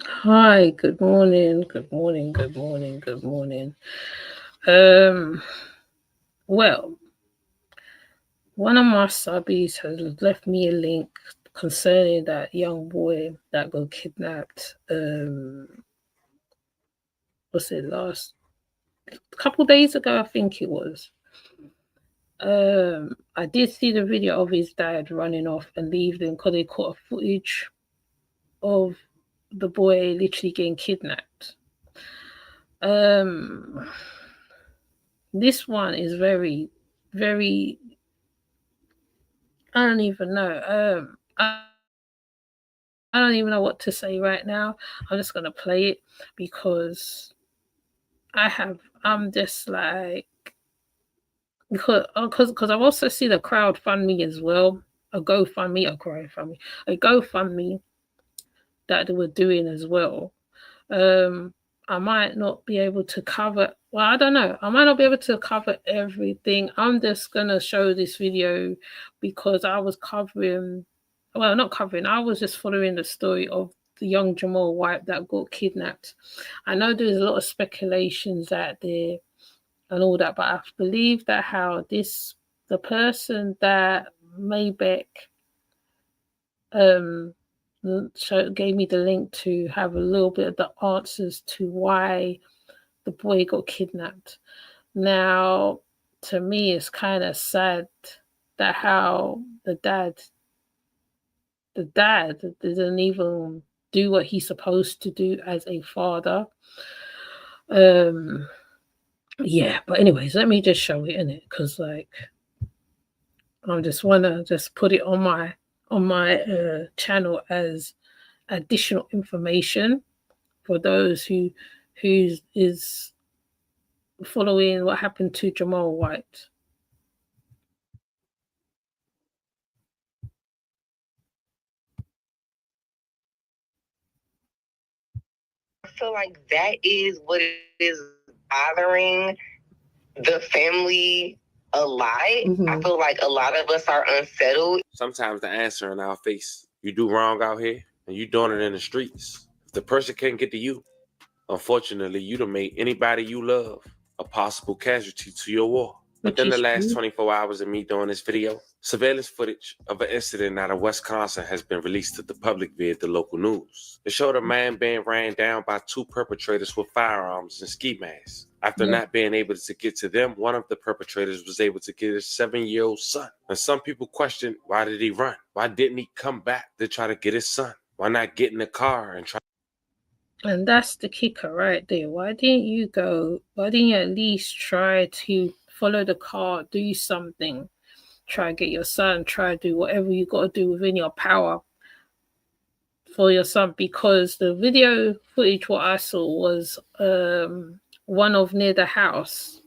Hi, good morning, good morning, good morning, good morning. Um, well, one of my subbies has left me a link concerning that young boy that got kidnapped. Was it last couple days ago? I think it was. I did see the video of his dad running off and leaving because they caught a footage of the boy literally getting kidnapped. Um, this one is very, very. I don't even know. I don't even know what to say right now. I'm just gonna play it because I'm just like because I've also seen a crowdfundme as well, a GoFundMe that they were doing as well. I might not be able to cover. Well, I don't know. I might not be able to cover everything. I'm just gonna show this video because I was covering. Well, not covering. I was just following the story of the young Jamal White that got kidnapped. I know there's a lot of speculations out there and all that, but I believe that the person that Maybeck um gave me the link to have a little bit of the answers to why the boy got kidnapped. Now, to me, it's kind of sad that how the dad didn't even do what he's supposed to do as a father. Yeah, but anyways, let me just show it in it because like I just wanna just put it on my channel as additional information for those who is following what happened to Jamal White. I feel like that is what is bothering the family a lot. I feel like a lot of us are unsettled. Sometimes the answer in our face. You do wrong out here, and you doing it in the streets. If the person can't get to you, unfortunately, you done made anybody you love a possible casualty to your war. Within the last 24 hours of me doing this video, surveillance footage of an incident out of Wisconsin has been released to the public via the local news. It showed a man being ran down by two perpetrators with firearms and ski masks. After not being able to get to them, one of the perpetrators was able to get his 7-year-old son. And some people question, why did he run? Why didn't he come back to try to get his son? Why not get in the car and try? And that's the kicker right there. Why didn't you at least try to follow the car, do something, try to get your son, try to do whatever you got to do within your power for your son? Because the video footage what I saw was one of near the house,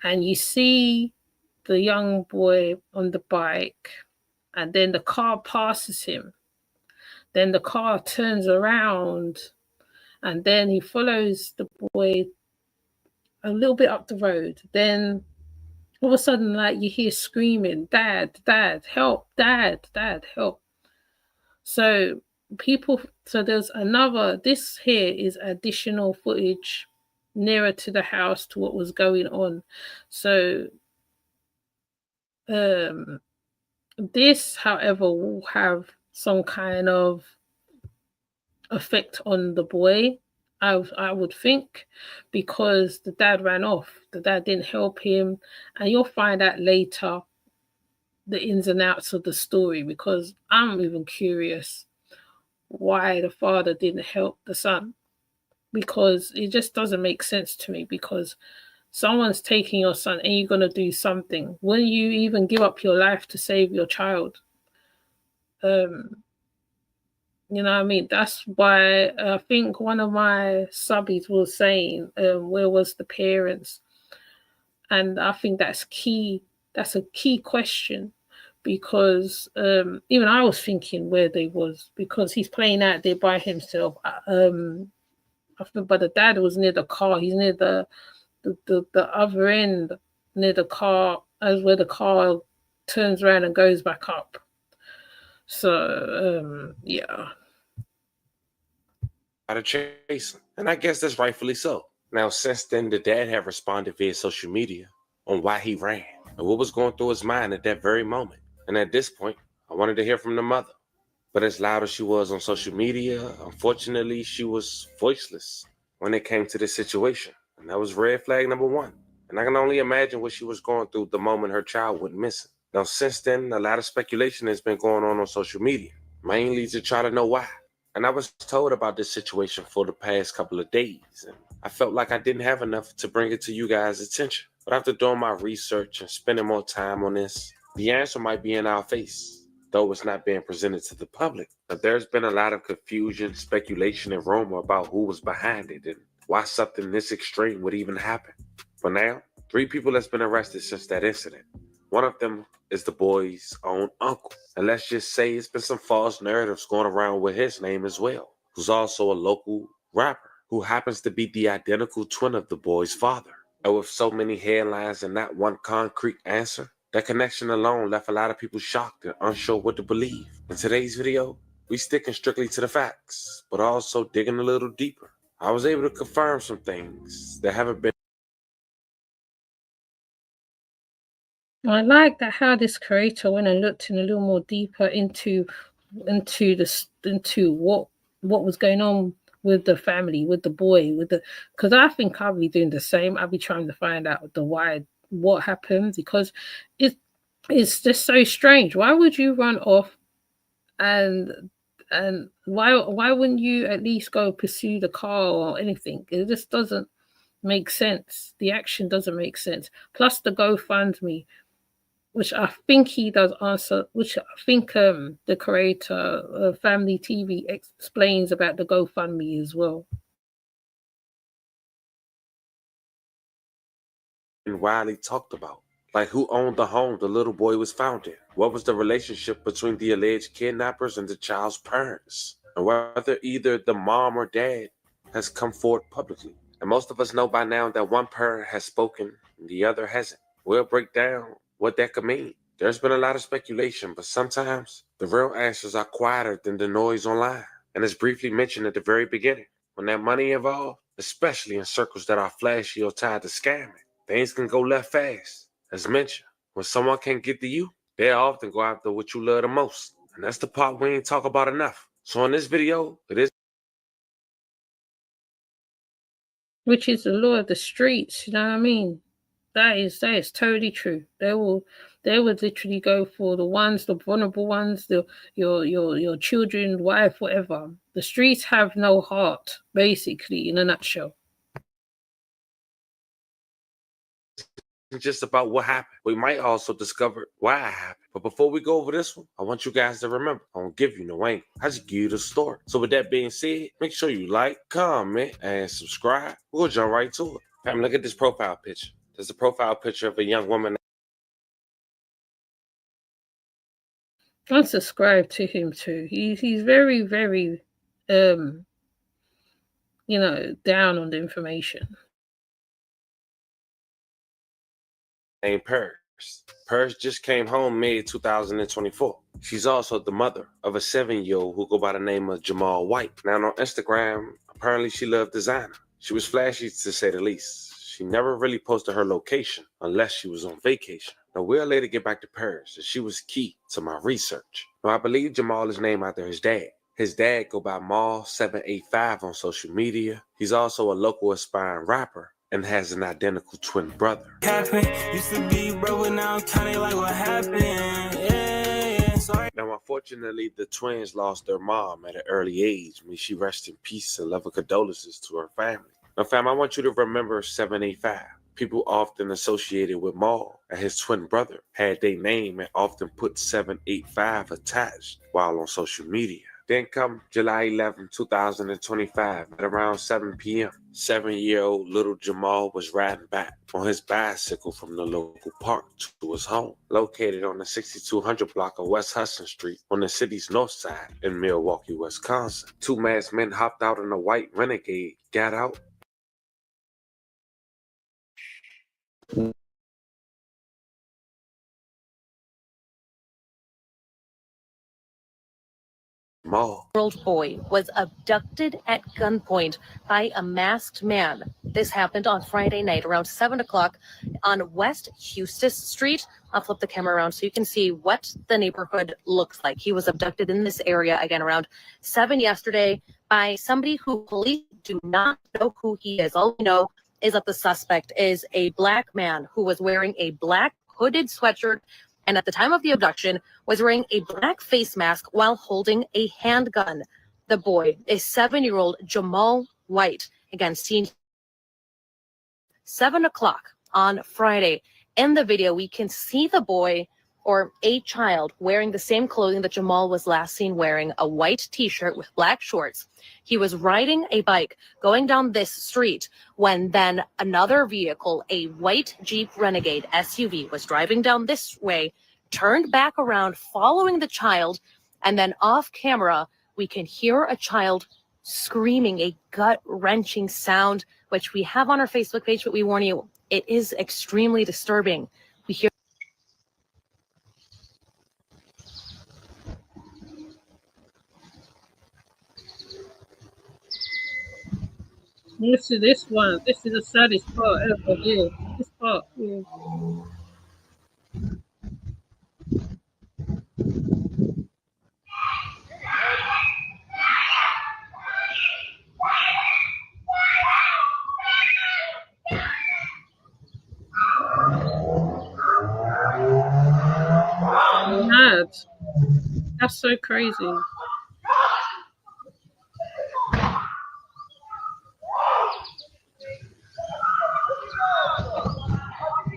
and you see the young boy on the bike, and then the car passes him. Then the car turns around, and then he follows the boy a little bit up the road. Then all of a sudden, like you hear screaming, "Dad, Dad, help! Dad, Dad, help!" So there's another. This here is additional footage nearer to the house to what was going on. So this, however, will have some kind of effect on the boy. I would think, because the dad ran off. The dad didn't help him, and you'll find out later the ins and outs of the story, because I'm even curious why the father didn't help the son, because it just doesn't make sense to me. Because someone's taking your son and you're going to do something. Will you even give up your life to save your child? You know what I mean? That's why I think one of my subbies was saying, where was the parents? And I think that's key. That's a key question, because even I was thinking where they was, because he's playing out there by himself. But the dad was near the car. He's near the other end, near the car, as where the car turns around and goes back up. So yeah. to chase him. And I guess that's rightfully so. Now, since then, the dad had responded via social media on why he ran and what was going through his mind at that very moment. And at this point, I wanted to hear from the mother. But as loud as she was on social media, unfortunately, she was voiceless when it came to this situation. And that was red flag number one. And I can only imagine what she was going through the moment her child went missing. Now, since then, a lot of speculation has been going on social media, mainly to try to know why. And I was told about this situation for the past couple of days, and I felt like I didn't have enough to bring it to you guys' attention. But after doing my research and spending more time on this, the answer might be in our face, though it's not being presented to the public. But there's been a lot of confusion, speculation, and rumor about who was behind it and why something this extreme would even happen. For now, 3 people have been arrested since that incident. One of them is the boy's own uncle. And let's just say it's been some false narratives going around with his name as well, who's also a local rapper who happens to be the identical twin of the boy's father. And with so many headlines and not one concrete answer, that connection alone left a lot of people shocked and unsure what to believe. In today's video, we sticking strictly to the facts, but also digging a little deeper. I was able to confirm some things that haven't been. I like that how this creator went and looked in a little more deeper into what was going on with the family, with the boy, because I think I'll be doing the same. I'll be trying to find out what happened, because it's just so strange. Why would you run off, and why wouldn't you at least go pursue the car or anything? It just doesn't make sense. The action doesn't make sense. Plus the GoFundMe, which I think he does answer, which I think the creator of Family TV explains about the GoFundMe as well. And widely talked about, like who owned the home the little boy was found in, what was the relationship between the alleged kidnappers and the child's parents, and whether either the mom or dad has come forward publicly. And most of us know by now that one parent has spoken and the other hasn't. We'll break down what that could mean. There's been a lot of speculation, but sometimes the real answers are quieter than the noise online. And as briefly mentioned at the very beginning, when that money involved, especially in circles that are flashy or tied to scamming, things can go left fast. As mentioned, when someone can't get to you, they often go after what you love the most. And that's the part we ain't talk about enough. So in this video, it is, Which is the law of the streets, you know what I mean? That is totally true. They would literally go for the vulnerable ones, your children, wife, whatever. The streets have no heart, basically, in a nutshell. just about what happened. We might also discover why it happened. But before we go over this one, I want you guys to remember, I don't give you no angle. I just give you the story. So with that being said, make sure you like, comment, and subscribe. We'll jump right to it. Fam, look at this profile picture. There's a profile picture of a young woman. Unsubscribe to him too. He's very, very down on the information. Named Paris. Paris just came home May 2024. She's also the mother of a 7-year-old who go by the name of Jamal White. Now on Instagram, apparently she loved designer. She was flashy to say the least. She never really posted her location unless she was on vacation. Now we'll later get back to Paris, and she was key to my research. Now I believe Jamal is named after his dad. His dad go by Mal785 on social media. He's also a local aspiring rapper and has an identical twin brother. Used to be bro, but now I'm kinda like what happened. Yeah, sorry. Now, unfortunately, the twins lost their mom at an early age. May she rest in peace and love and condolences to her family. Now, fam, I want you to remember 785. People often associated with Mal and his twin brother had their name and often put 785 attached while on social media. Then come July 11, 2025 at around 7 p.m. 7-year-old little Jamal was riding back on his bicycle from the local park to his home, located on the 6200 block of West Hudson Street on the city's north side in Milwaukee, Wisconsin. 2 masked men hopped out in a white Renegade, got out, Year-old boy was abducted at gunpoint by a masked man. This happened on Friday night around 7 o'clock on West Eustis Street. I'll flip the camera around so you can see what the neighborhood looks like. He was abducted in this area again around 7 yesterday by somebody who police do not know who he is. All we know is that the suspect is a black man who was wearing a black hooded sweatshirt and at the time of the abduction was wearing a black face mask while holding a handgun. The boy is 7-year-old Jamal White, again seen 7 o'clock on Friday. In the video, we can see the boy or a child wearing the same clothing that Jamal was last seen wearing, a white t-shirt with black shorts. He was riding a bike going down this street when then another vehicle, a white Jeep Renegade SUV, was driving down this way, turned back around following the child, and then off camera, we can hear a child screaming, a gut-wrenching sound, which we have on our Facebook page, but we warn you, it is extremely disturbing. We hear This is this one. This is the saddest part ever. Yeah, this part. Yeah. Mad. That's so crazy.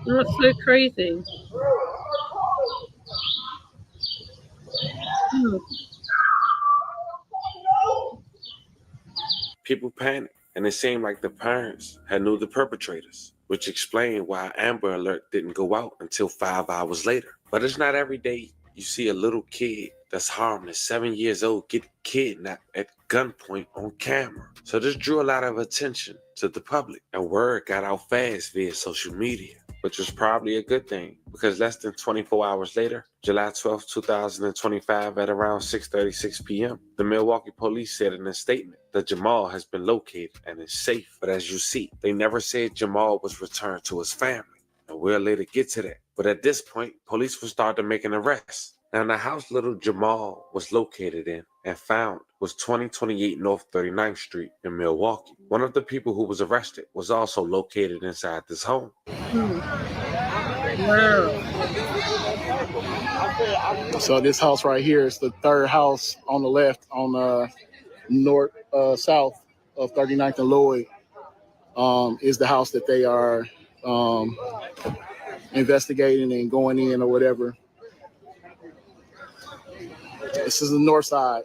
That's so crazy. People panicked, and it seemed like the parents had knew the perpetrators, which explained why Amber Alert didn't go out until 5 hours later. But it's not every day you see a little kid that's harmless, 7 years old, get kidnapped at gunpoint on camera. So this drew a lot of attention to the public, and word got out fast via social media, which was probably a good thing, because less than 24 hours later, July 12, 2025, at around 6:36 p.m., the Milwaukee police said in a statement that Jamal has been located and is safe. But as you see, they never said Jamal was returned to his family, and we'll later get to that. But at this point, police will start to make an arrest. Now, the house little Jamal was located in and found was 2028 North 39th Street in Milwaukee. One of the people who was arrested was also located inside this home. Wow. So this house right here is the third house on the left on south of 39th and Lloyd, is the house that they are investigating and going in or whatever. This is the north side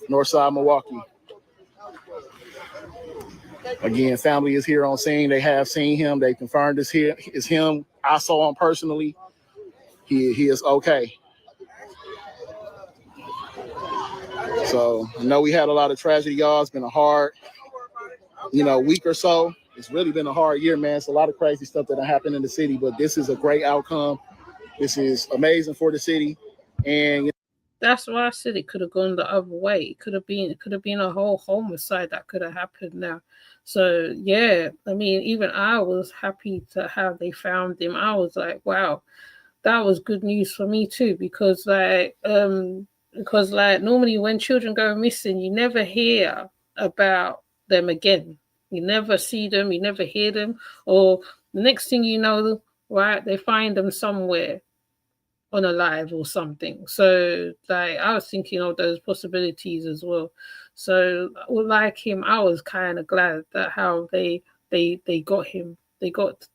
Milwaukee. Again, family is here on scene. They have seen him. They confirmed this here is him. I saw him personally. He is okay. So I know we had a lot of tragedy, y'all. It's been a hard, week or so. It's really been a hard year, man. It's a lot of crazy stuff that happened in the city, but this is a great outcome. This is amazing for the city, and that's why I said it could have gone the other way. It could have been a whole homicide that could have happened now. So yeah, I mean, even I was happy to have they found him. I was like, wow, that was good news for me too, because normally when children go missing, you never hear about them again. You never see them, you never hear them, or the next thing you know, right, they find them somewhere unalive or something. So I was thinking of those possibilities as well. So like him, I was kind of glad that how they got him. They got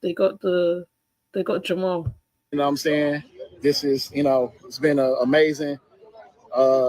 Jamal. You know what I'm saying? This is, it's been an amazing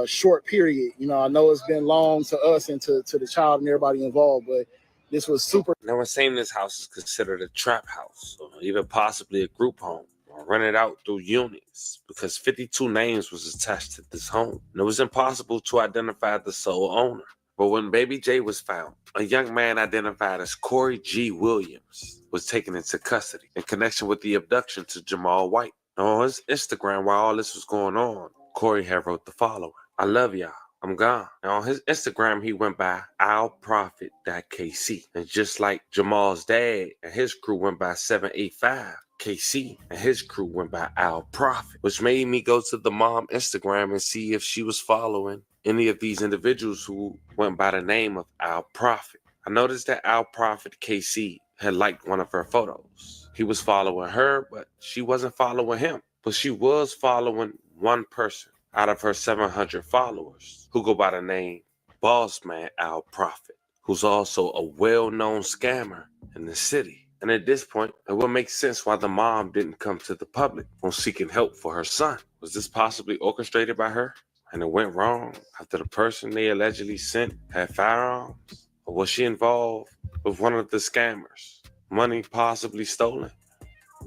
short period. I know it's been long to us and to the child and everybody involved, but this was super. Now, we're saying this house is considered a trap house, or even possibly a group home, or rented out through units, because 52 names was attached to this home, and it was impossible to identify the sole owner. But when Baby J was found, a young man identified as Corey G. Williams was taken into custody in connection with the abduction to Jamal White. Now, on his Instagram, while all this was going on, Corey had wrote the following: "I love y'all. I'm gone. And on his Instagram, he went by OurProfit.KC. And just like Jamal's dad and his crew went by 785KC, and his crew went by Our Prophet, which made me go to the mom Instagram and see if she was following any of these individuals who went by the name of Our Prophet. I noticed that Our Prophet KC had liked one of her photos. He was following her, but she wasn't following him. But she was following one person out of her 700 followers who go by the name Bossman Our Prophet, who's also a well-known scammer in the city. And at this point, it would make sense why the mom didn't come to the public when seeking help for her son. Was this possibly orchestrated by her? And it went wrong after the person they allegedly sent had firearms? Or was she involved with one of the scammers? Money possibly stolen.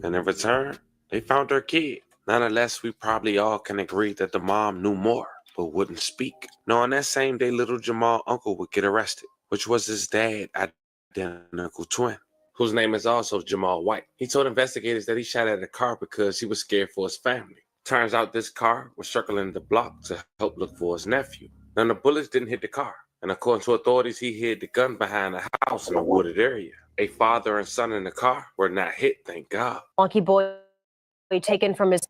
And in return, they found her kid. Nonetheless, we probably all can agree that the mom knew more, but wouldn't speak. Now, on that same day, little Jamal's uncle would get arrested, which was his dad's identical twin, whose name is also Jamal White. He told investigators that he shot at a car because he was scared for his family. Turns out this car was circling the block to help look for his nephew. Now, the bullets didn't hit the car, and according to authorities, he hid the gun behind a house in a wooded area. A father and son in the car were not hit, thank God. Wonky boy taken from his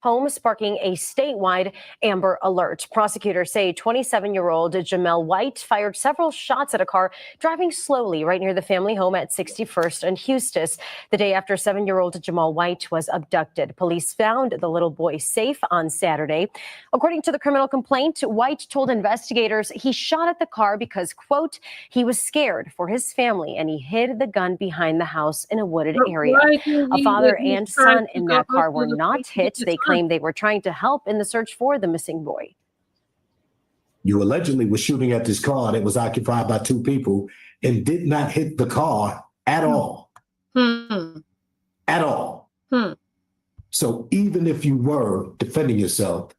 home, sparking a statewide Amber Alert. Prosecutors say 27-year-old Jamel White fired several shots at a car driving slowly right near the family home at 61st and Eustis the day after 7-year-old Jamal White was abducted. Police found the little boy safe on Saturday. According to the criminal complaint, White told investigators he shot at the car because, quote, he was scared for his family and he hid the gun behind the house in a wooded area. A father and son in that car were not hit. They claim they were trying to help in the search for the missing boy. You allegedly were shooting at this car that was occupied by two people and did not hit the car at all. At all. So even if you were defending yourself,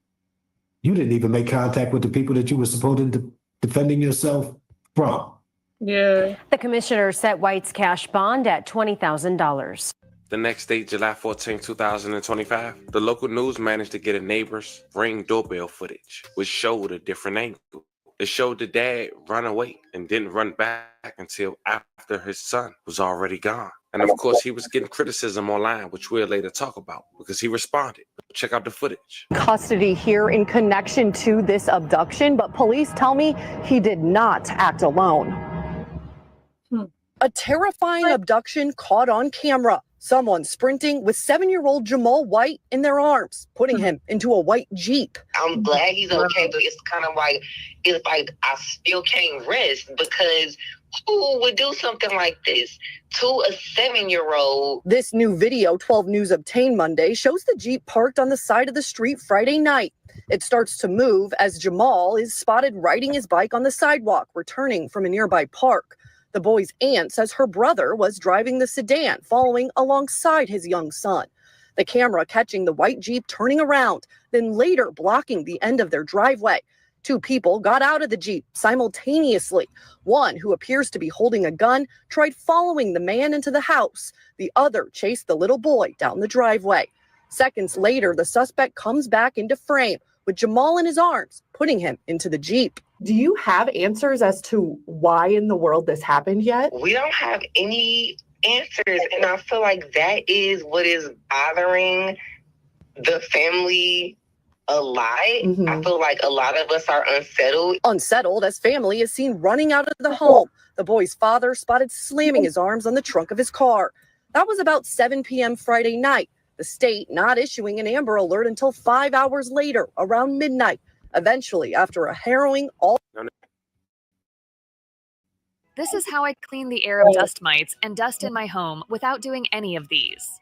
you didn't even make contact with the people that you were supposed to defending yourself from. Yeah. The commissioner set White's cash bond at $20,000. The next day, July 14, 2025, the local news managed to get a neighbor's Ring doorbell footage, which showed a different angle. It showed the dad run away and didn't run back until after his son was already gone. And of course, he was getting criticism online, which we'll later talk about, because he responded. Check out the footage. Custody here in connection to this abduction, but police tell me he did not act alone. A terrifying abduction caught on camera. Someone sprinting with 7-year-old Jamal White in their arms, putting him into a white Jeep. I'm glad he's okay, but it's kind of like, I still can't rest, because who would do something like this to a 7-year-old? This new video 12 News obtained Monday shows the Jeep parked on the side of the street Friday night. It starts to move as Jamal is spotted riding his bike on the sidewalk, returning from a nearby park. The boy's aunt says her brother was driving the sedan, following alongside his young son. The camera catching the white Jeep turning around, then later blocking the end of their driveway. Two people got out of the Jeep simultaneously. One, who appears to be holding a gun, tried following the man into the house. The other chased the little boy down the driveway. Seconds later, the suspect comes back into frame with Jamal in his arms, putting him into the Jeep. Do you have answers as to why in the world this happened yet? We don't have any answers, and I feel like that is what is bothering the family a lot. I feel like a lot of us are unsettled. Unsettled as family is seen running out of the home. The boy's father spotted slamming his arms on the trunk of his car. That was about 7 p.m. Friday night. The state not issuing an Amber Alert until 5 hours later, around midnight. Eventually, after a harrowing This is how I clean the air of dust mites and dust in my home without doing any of these.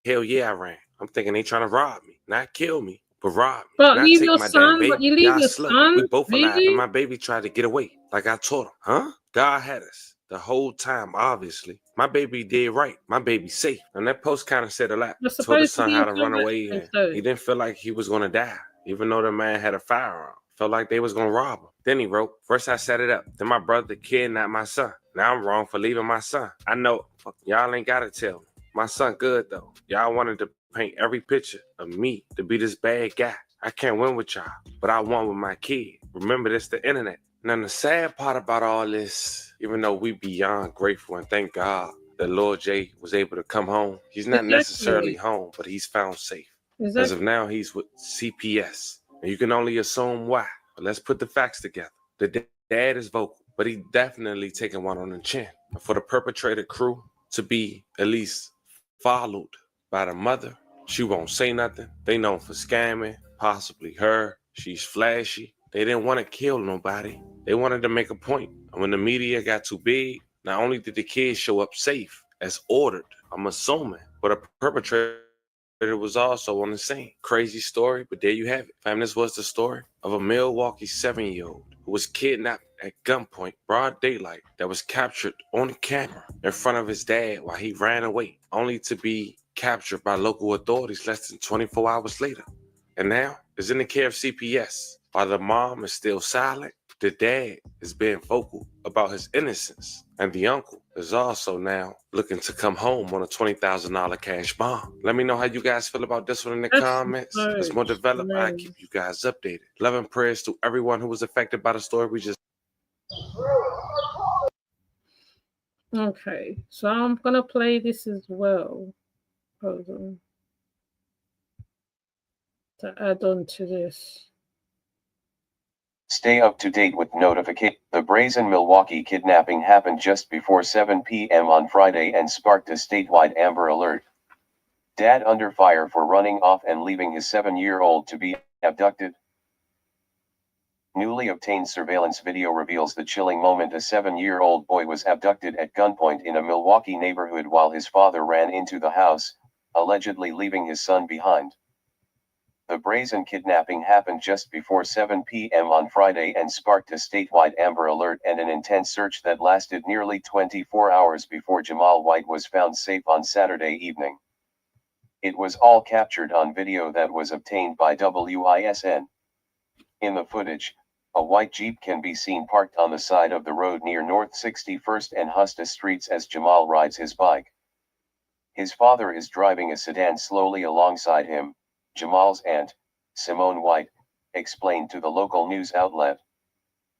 Hell yeah, I ran. I'm thinking they trying to rob me, not kill me, but rob me. But not leave take your my son, damn baby. but you leave Y'all your slow. son? We both alive, Really? and my baby tried to get away, like I told him. Huh? God had us the whole time, obviously. My baby did right. My baby's safe. And that post kind of said a lot. You're Told his supposed to son be how a to run good away, and witness, though. he didn't feel like he was going to die, even though the man had a firearm. Felt like they was going to rob him. Then he wrote, first I set it up. Then my brother kidnapped my son. Now I'm wrong for leaving my son. I know. Fuck, y'all ain't got to tell me. My son good, though. Y'all wanted to paint every picture of me to be this bad guy. I can't win with y'all, but I won with my kid. Remember, that's the internet. Now, the sad part about all this, even though we beyond grateful and thank God that Lord J was able to come home, he's not necessarily home, but he's found safe. As of now, he's with CPS. And you can only assume why. But let's put the facts together. The dad is vocal, but he definitely taking one on the chin. And for the perpetrator crew to be at least followed by the mother, she won't say nothing. They known for scamming, possibly her. She's flashy. They didn't want to kill nobody. They wanted to make a point. And when the media got too big, not only did the kids show up safe as ordered, I'm assuming, but a perpetrator was also on the scene. Crazy story, but there you have it. Fam, this was the story of a Milwaukee 7-year-old who was kidnapped at gunpoint, broad daylight, that was captured on camera in front of his dad while he ran away, only to be captured by local authorities less than 24 hours later. And now is in the care of CPS. While the mom is still silent, the dad is being vocal about his innocence. And the uncle is also now looking to come home on a $20,000 cash bond. Let me know how you guys feel about this one in the comments. As more developed, I keep you guys updated. Love and prayers to everyone who was affected by the story we just. Okay, so I'm gonna play this as well. Hold on. To add on to this. Stay up to date with notification. The brazen Milwaukee kidnapping happened just before 7 p.m. on Friday and sparked a statewide Amber Alert. Dad under fire for running off and leaving his 7-year-old to be abducted. Newly obtained surveillance video reveals the chilling moment a 7-year-old boy was abducted at gunpoint in a Milwaukee neighborhood while his father ran into the house, allegedly leaving his son behind. The brazen kidnapping happened just before 7 p.m. on Friday and sparked a statewide Amber Alert and an intense search that lasted nearly 24 hours before Jamal White was found safe on Saturday evening. It was all captured on video that was obtained by WISN. In the footage, a white Jeep can be seen parked on the side of the road near North 61st and Hustis Streets as Jamal rides his bike. His father is driving a sedan slowly alongside him. Jamal's aunt, Simone White, explained to the local news outlet.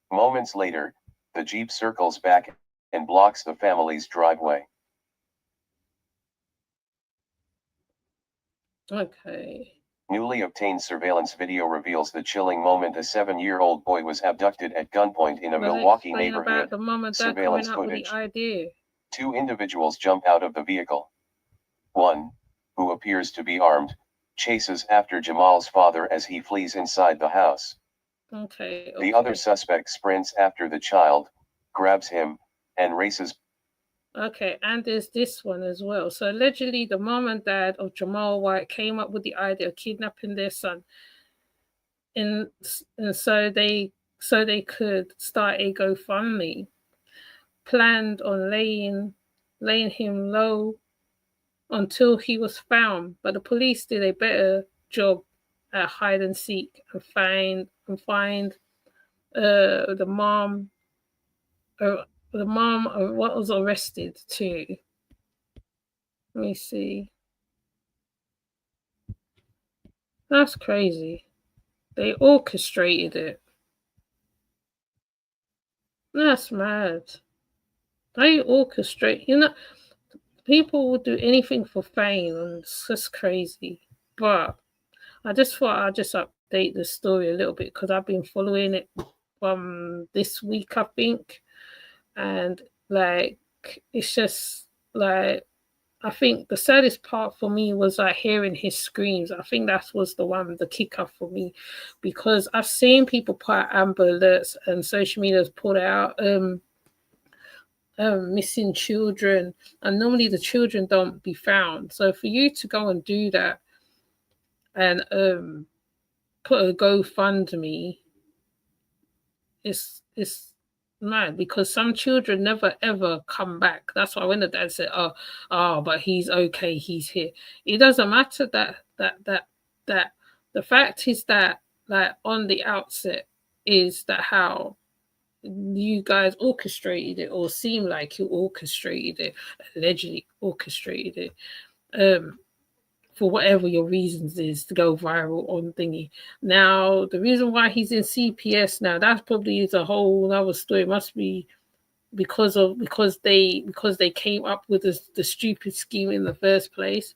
Moments later, the Jeep circles back and blocks the family's driveway. Okay. Newly obtained surveillance video reveals the chilling moment a 7-year-old boy was abducted at gunpoint in a Milwaukee neighborhood. The mom and dad Surveillance coming up footage. with the idea. 2 individuals jump out of the vehicle. One, who appears to be armed, chases after Jamal's father as he flees inside the house. Okay. The other suspect sprints after the child, grabs him, and races. Okay, and there's this one as well. So allegedly, the mom and dad of Jamal White came up with the idea of kidnapping their son, and so they could start a GoFundMe, planned on laying him low until he was found. But the police did a better job at hide and seek and find the mom. The mom was arrested too. Let me see. That's crazy. They orchestrated it. That's mad. They orchestrate. People will do anything for fame, and it's just crazy. But I just thought I'd just update the story a little bit because I've been following it from this week, I think. And it's just I think the saddest part for me was hearing his screams. I think that was the kicker for me, because I've seen people put out Amber Alerts and social media has put out missing children, and normally the children don't be found. So for you to go and do that and put a GoFundMe, it's mad, because some children never ever come back. That's why when the dad said, oh, but he's okay, he's here. It doesn't matter that the fact is that on the outset is that how you guys orchestrated it, or seem like you orchestrated it, allegedly orchestrated it, for whatever your reasons is to go viral on thingy. Now, the reason why he's in CPS now, that probably is a whole other story. It must be because they came up with the stupid scheme in the first place.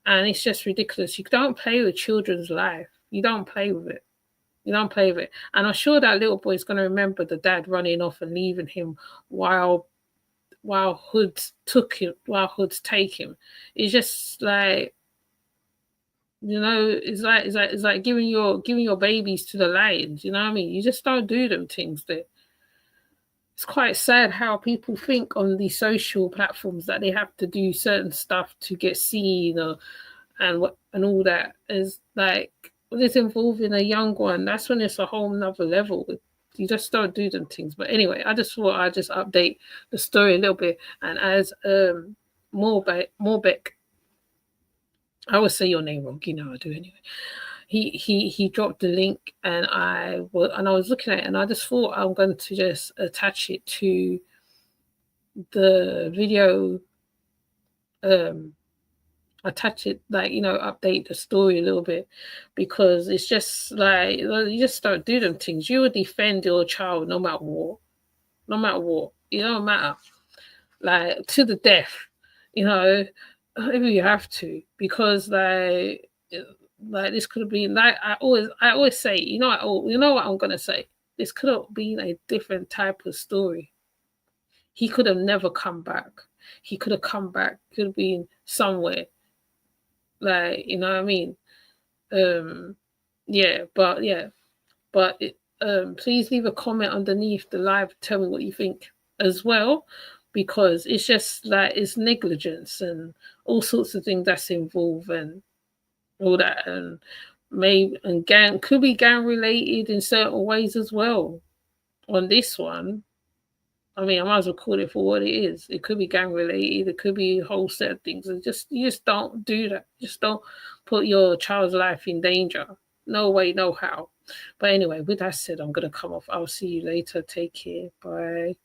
And it's just ridiculous. You don't play with children's life. You don't play with it. You don't play with it. And I'm sure that little boy is going to remember the dad running off and leaving him while hoods take him. It's just like, you know, it's like giving your babies to the lions. You know what I mean? You just don't do them things. That it's quite sad how people think on these social platforms that they have to do certain stuff to get seen, and all that. Is like when it's involving a young one, that's when it's a whole nother level. You just don't do them things. But anyway, I just thought I'd just update the story a little bit. And as Morbeck, I always say your name wrong, you know I do anyway. He dropped the link, and I was looking at it, and I just thought I'm going to just attach it to the video, attach it, like, you know, update the story a little bit, because it's just like, you just don't do them things. You will defend your child no matter what. It don't matter, like, to the death, you know, if you have to, because like this could have been, like, I always say, you know what I'm gonna say, this could have been a different type of story. He could have never come back. He could have come back, could have been somewhere, like, you know what I mean? Please leave a comment underneath the live, tell me what you think as well, because it's just like, it's negligence and all sorts of things that's involved, and all that, and gang could be gang related in certain ways as well. On this one, I mean, I might as well call it for what it is. It could be gang related. It could be a whole set of things. You just don't do that. Just don't put your child's life in danger. No way, no how. But anyway, with that said, I'm gonna come off. I'll see you later. Take care. Bye.